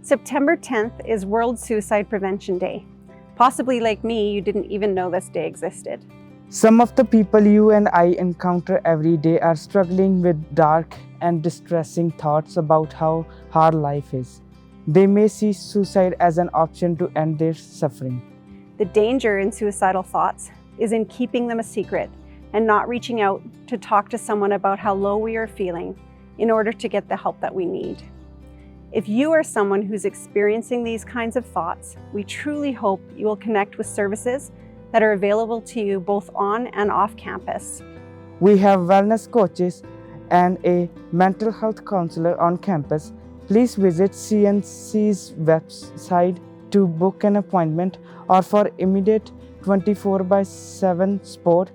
September 10th is World Suicide Prevention Day. Possibly like me, you didn't even know this day existed. Some of the people you and I encounter every day are struggling with dark and distressing thoughts about how hard life is. They may see suicide as an option to end their suffering. The danger in suicidal thoughts is in keeping them a secret and not reaching out to talk to someone about how low we are feeling in order to get the help that we need. If you are someone who's experiencing these kinds of thoughts, we truly hope you will connect with services that are available to you both on and off campus. We have wellness coaches and a mental health counselor on campus. Please visit CNC's website to book an appointment or for immediate 24/7 support.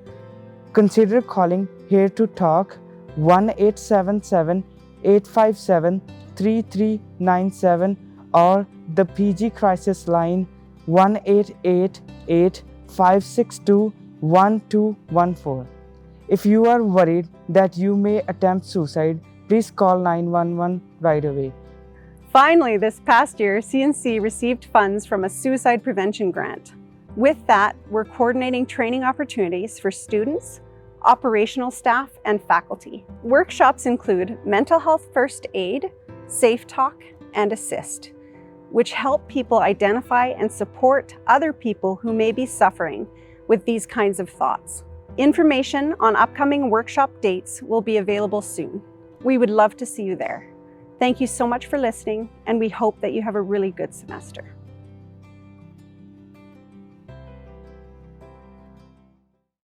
Consider calling Here to Talk 1-877-857-3397 or the PG Crisis Line 1-888-562-1214. If you are worried that you may attempt suicide, please call 911 right away. Finally, this past year, CNC received funds from a suicide prevention grant. With that, we're coordinating training opportunities for students, operational staff, and faculty. Workshops include mental health first aid, safe talk, and assist, which help people identify and support other people who may be suffering with these kinds of thoughts. Information on upcoming workshop dates will be available soon. We would love to see you there. Thank you so much for listening, and we hope that you have a really good semester.